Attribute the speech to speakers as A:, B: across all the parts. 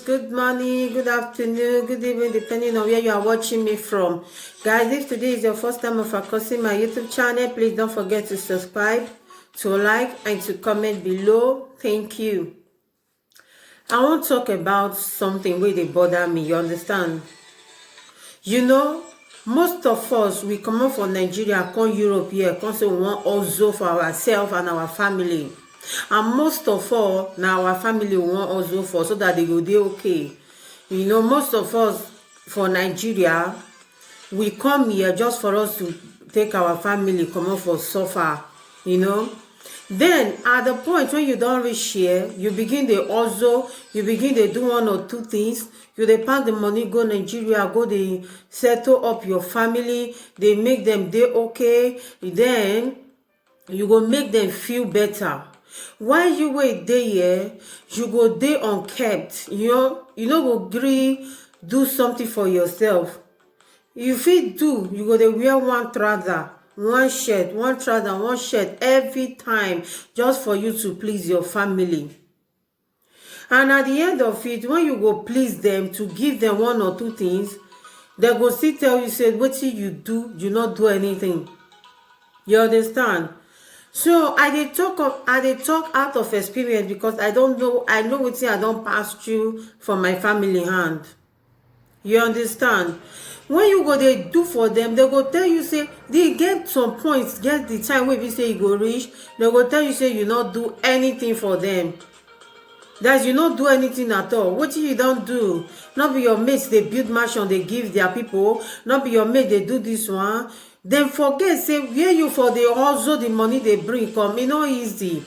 A: good morning, good afternoon, good evening, depending on where you are watching me from. Guys, if today is your first time of crossing my YouTube channel, please don't forget to subscribe, to like, and to comment below. Thank you. I want to talk about something where they bother me, you understand? You know, most of us, we come out from Nigeria, come Europe here, come say we want also for ourselves and our family. And most of all, now our family want also for so that they go dey okay. You know, most of us for Nigeria, we come here just for us to take our family come out for suffer, you know. Then at the point when you don't reach here, you begin to also, you begin to do one or two things. You dey pack the money, go Nigeria, go dey settle up your family, they make them dey okay, then you go make them feel better. While you wait dey here, you go dey unkept, you know go gree do something for yourself. You fit do, you go dey wear one trouser, one shirt, one trouser, one shirt every time just for you to please your family. And at the end of it, when you go please them to give them one or two things, they go still tell you say wetin you do, you not do anything. You understand? So I dey talk out of experience because I know wetin I don pass through from my family hand. You understand? When you go dey do for them, they go tell you say they get some points, get the time wey be say you go reach, they go tell you say you not do anything for them. That you not do anything at all. Wetin you don't do? Not be your mates they build mansion, they give their people, not be your mate they do this one. Then forget say where you for the also the money they bring come, e no easy.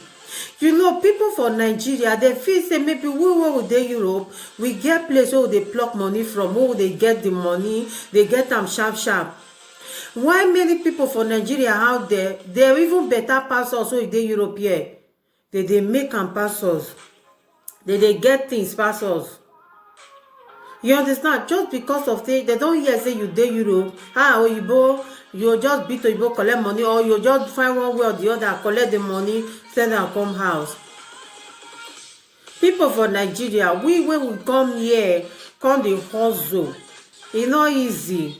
A: You know, people for Nigeria, they feel say maybe we would dey Europe, we get place where they pluck money from, where they get the money, they get them sharp. Why many people for Nigeria out there, they're even better pass us who dey Europe here. They make them pass us. They get things pass us. You understand? Just because of they don't hear say you dey Europe, Oyibo, you just beat Oyibo collect money, or you just find one way or the other, collect the money, send and come house. People for Nigeria, when we come here, come the hustle. It's not easy.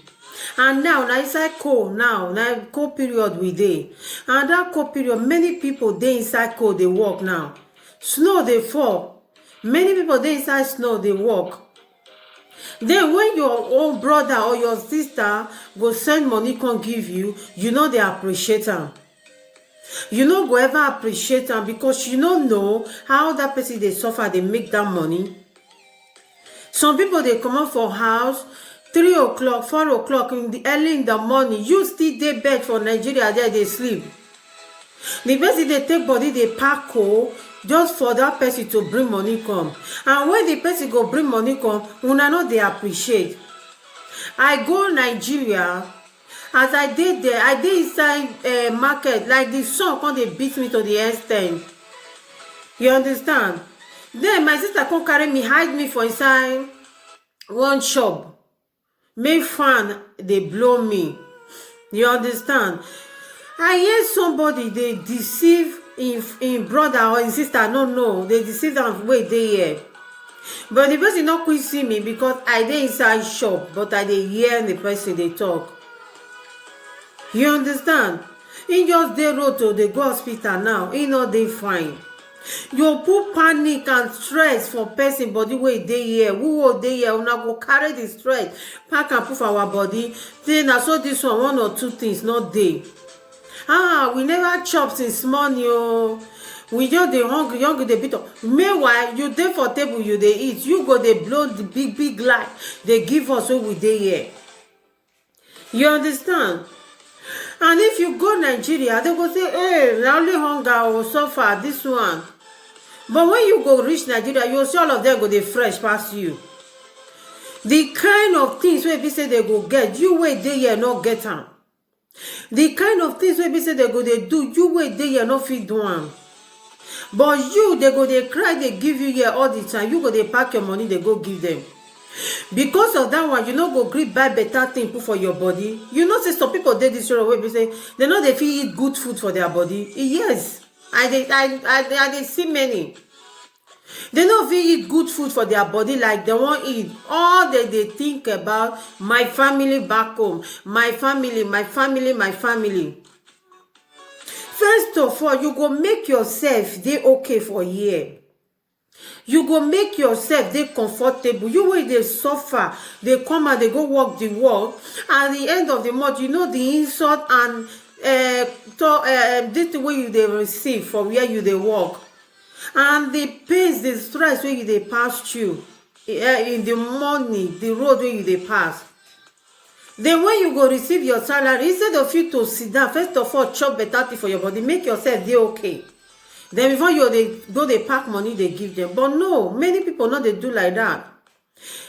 A: And now inside cold now cold period we dey. And that cold period, many people dey inside cold, they work now. Snow they fall. Many people dey inside snow, they work. Then when your own brother or your sister go send money come give you, you know they appreciate them. You know go ever appreciate them because you don't know how that person they suffer, they make that money. Some people they come out for house 3 o'clock, 4 o'clock early in the morning. You still dey bed for Nigeria there, they sleep. The person they take body, they pack coal just for that person to bring money come. And when the person go bring money come, una know they appreciate. I go Nigeria, as I did there, I did inside market, like the sun come they beat me to the extent. You understand? Then my sister come carry me, hide me for inside one shop. Make fan, they blow me. You understand? I hear somebody they deceive in brother or in sister, no, they deceive them way they here. But the person not quit see me because I dey inside shop, but I dey hear the person they talk. You understand? He just dey road to the go hospital now. He not dey fine. You put panic and stress for person body way dey here. Who will dey here? Una go carry the stress, pack and put for our body. Then I saw this one or two things not dey. We never chop since morning. We just dey hungry dey beat up. Meanwhile, you dey for table, you dey eat. You go dey blow the big light they give us when we dey here. You understand? And if you go Nigeria, they go say, hey, na only hunger or suffer this one. But when you go reach Nigeria, you see all of them go dey fresh past you. The kind of things wey be say they go get, you wey dey here not get them. The kind of things wey be say they go dey do, you wey dey here not fit do am. But you, they go dey cry, they give you here all the time. You go dey pack your money, they go give them. Because of that one, you know go gree buy better thing put for your body. You know say some people dey this way be say they know they fit eat good food for their body. Yes, I dey see many. They no fit eat good food for their body like they wan eat. All they think about my family back home, my family, my family, my family. First of all, you go make yourself dey okay for here. You go make yourself dey comfortable. You wey dey suffer, dey come and dey go work the work. At the end of the month, you know the insult and this thing wey you dey receive for where you dey work, and the pains, the stress wey you dey pass through in the morning, the road wey you dey pass. Then when you go receive your salary, instead of you to sit down, first of all, chop better thing for your body, make yourself dey okay. Then before you go dey pack money, they give them. But no, many people no dey do like that.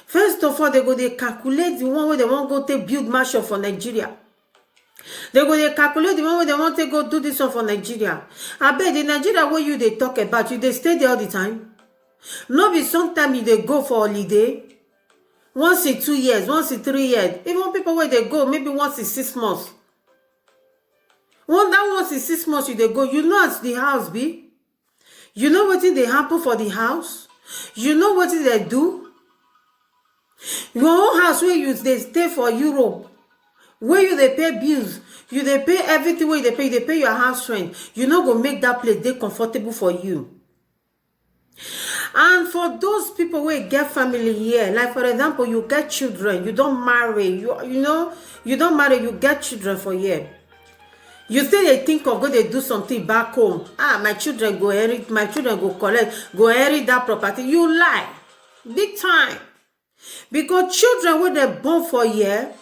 A: First of all, they go dey calculate the one wey they wan go take build mansion for Nigeria. They go dey calculate the one wey they wan take go do this one for Nigeria. Abeg, the Nigeria wey you dey talk about, you dey stay there all the time? No be sometimes you dey go for holiday. Once in 2 years, once in 3 years. Even people wey dey go, maybe once in 6 months. Once in 6 months you dey go, you know as the house be. You know wetin dey happen for the house. You know wetin they do. Your own house wey you dey stay for Europe, where you dey pay bills, you dey pay everything wey you dey pay your house rent. You no go make that place dey comfortable for you. And for those people wey get family here, like for example, you get children, you don't marry, you don't marry, you get children for here. You still dey think of go dey do something back home. My children go inherit, my children go collect, go inherit that property. You lie, big time. Because children wey dey born for here,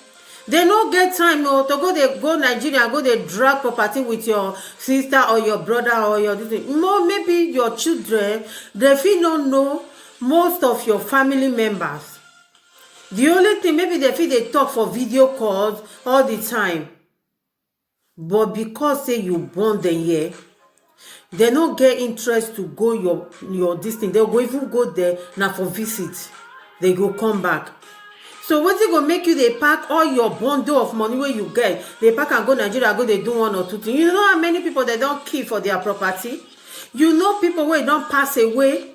A: they no get time to go Nigeria, go dey drag property with your sister or your brother or your no, maybe your children, they fit no know most of your family members. The only thing, maybe they fit dey talk for video calls all the time. But because say you born them here, they no get interest to go your this thing. They go even go there now for visit. They go come back. So wetin go make you dey pack all your bundle of money wey you get, dey pack and go Nigeria, go dey do 1 or 2 things? You know how many people they don't kill for their property? You know people wey don't pass away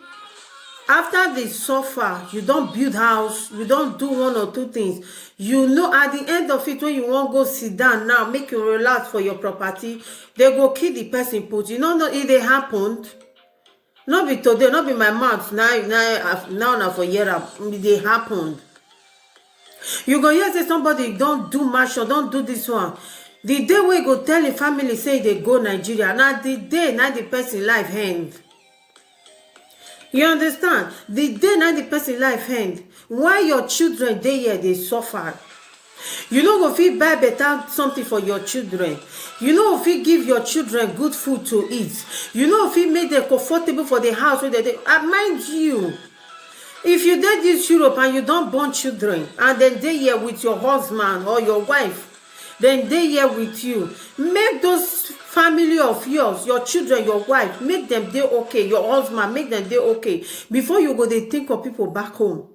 A: after they suffer. You don't build house, you don't do 1 or 2 things. You know at the end of it, when you want go sit down now, make you relax for your property, they go kill the person put. You know if they happened. Not be today, not be my mouth now for year they happened. You go hear say somebody don't do mansion, don't do this one. The day we go tell the family say they go Nigeria, now the day now the person life end. You understand? The day now the person life end. Why your children dey here they suffer? You know go fit buy better something for your children. You know if you give your children good food to eat. You know if you make them comfortable for the house where they mind you. If you did this Europe and you don't born children, and then they here with your husband or your wife, then they here with you, make those family of yours, your children, your wife, make them they okay. Your husband, make them they okay. Before you go, they think of people back home.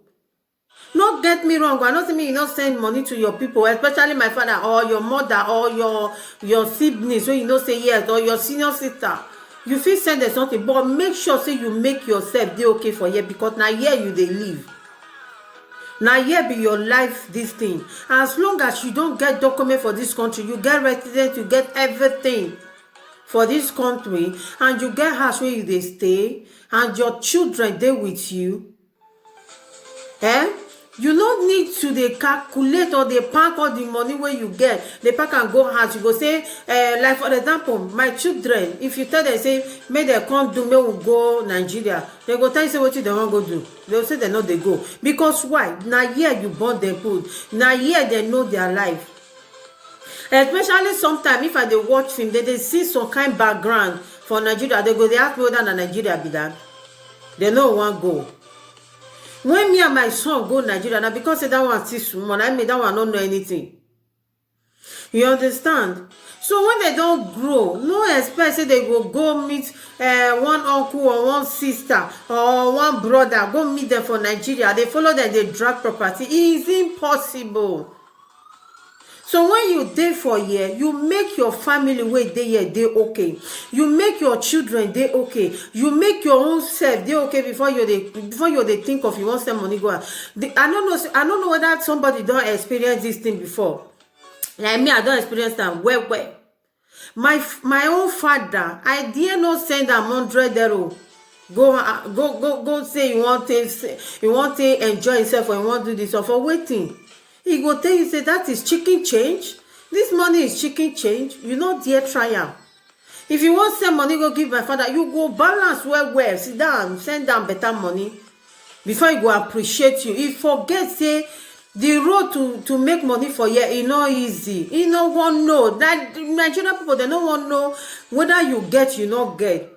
A: Not get me wrong, I not mean you not send money to your people, especially my father or your mother or your siblings, when you know say yes, or your senior sister. You fit send them something, but make sure say you make yourself dey okay for here, because now here you dey live. Now here be your life, this thing. As long as you don't get document for this country, you get resident, you get everything for this country, and you get house where you dey stay, and your children dey with you. You no need to dey calculate or dey pack all the money where you get. They pack and go house. You go say, like for example, my children, if you tell them, say, may they come do, may we go Nigeria, they go tell you, say, what they want go do. They will say they know they go. Because why? Now here you born them put. Now here they know their life. Especially sometimes, if I dey watch film, they see some kind background for Nigeria. They go, they ask me whether na Nigeria be that. They no want go. When me and my son go Nigeria, now because that one see small, I mean that one don't know anything. You understand? So when they don't grow, no expect say they go meet one uncle or one sister or one brother, go meet them for Nigeria. They follow them, they drag property. It is impossible. So when you dey for here, you make your family wey dey here dey okay, you make your children dey okay, you make your own self dey okay before you dey think of you wan send money go out. I don't know whether somebody don experience this thing before. Like me, I don experience am well. My own father, I dare not send am 100 euro go say you want to enjoy yourself, or you want to do this, or for waiting. He go tell you say that is chicken change. This money is chicken change. You no dare try am. If you want send money go give my father, you go balance well, sit down, send am better money before he go appreciate you. He forget say the road to make money for here e no easy. He no wan know that Nigerian people, they no wan know whether you get, you no get.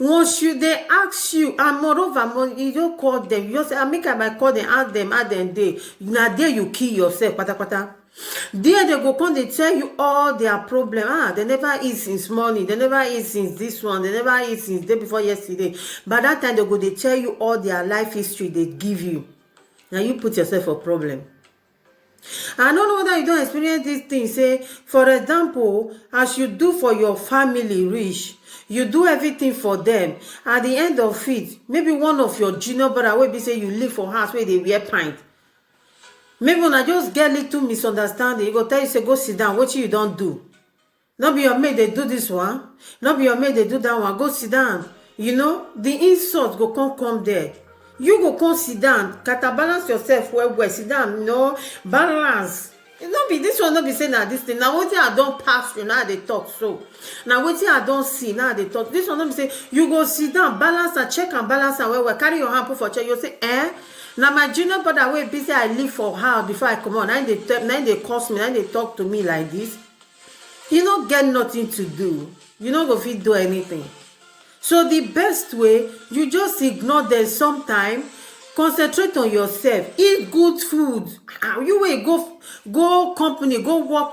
A: Once they ask you, and moreover, you don't call them, you just say, I make I might call them, ask them day. Now there you kill yourself, pata. There they go come, they tell you all their problem. They never eat since morning, they never eat since this one, they never eat since day before yesterday. By that time, they tell you all their life history they give you. Now you put yourself a problem. I don't know whether you don't experience this thing. Say, for example, as you do for your family reach, you do everything for them. At the end of it, maybe one of your junior brother will be say you live for house where they wear pint. Maybe when I just get little misunderstanding, you go tell you say go sit down. What you don't do? Not be your mate they do this one. Not be your mate they do that one. Go sit down. You know the insult go come there. You go come sit down, balance yourself well, sit down, balance. It not be this one, not be saying that this thing. Now what I don't pass you, now they talk so. Now what I don't see, now they talk. This one not be say you go sit down, balance and check and balance and well, carry your hand put for check. You say, now my junior brother way busy I live for her before I come on. Now they cost me, now they talk to me like this. You don't get nothing to do. You don't go fit do anything. So the best way, you just ignore them sometime, concentrate on yourself, eat good food. You will go company, go work,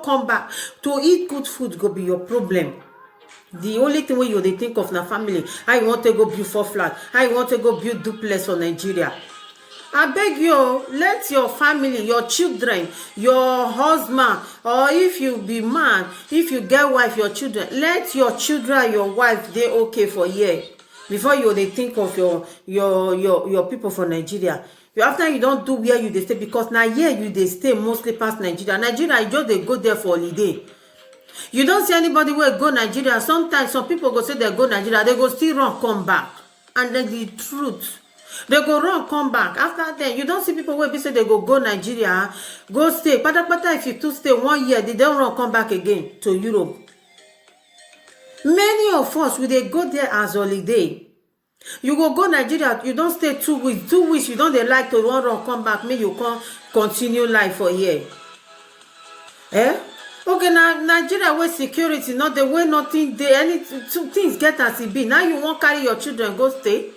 A: come back. To eat good food go be your problem. The only thing you they think of na family. How you want to go build 4 flat? How you want to go build duplex for Nigeria? I beg you, let your family, your children, your husband, or if you be man, if you get wife, your children, let your children, your wife, they okay for year before you they think of your people for Nigeria. After you don't do where you they stay, because now here you they stay mostly past Nigeria. Nigeria, you just they go there for holiday. You don't see anybody where go Nigeria. Sometimes some people go say they go Nigeria, they go still run come back, and then the truth. They go run, come back. After that, you don't see people where say they go Nigeria, go stay. Pata if you two stay 1 year, they don't run, come back again to Europe. Many of us, they go there as holiday. You go Nigeria, you don't stay 2 weeks. 2 weeks, you don't they like to run, come back. Maybe you can continue life for a year. Okay, now Nigeria where security, not the way nothing there. Things get as it be. Now you won't carry your children, go stay.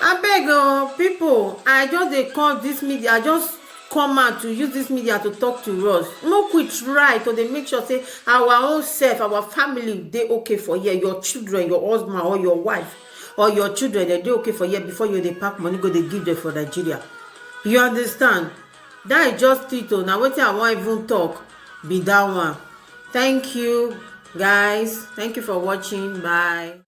A: I beg people, I just they call this media, I just come out to use this media to talk to us. No quit try to they make sure say our own self, our family, they okay for here. Your children, your husband or your wife or your children, they okay for here before you they pack money, go they give them for Nigeria. You understand? That is just it. Now what I want even talk be that one. Thank you guys. Thank you for watching. Bye.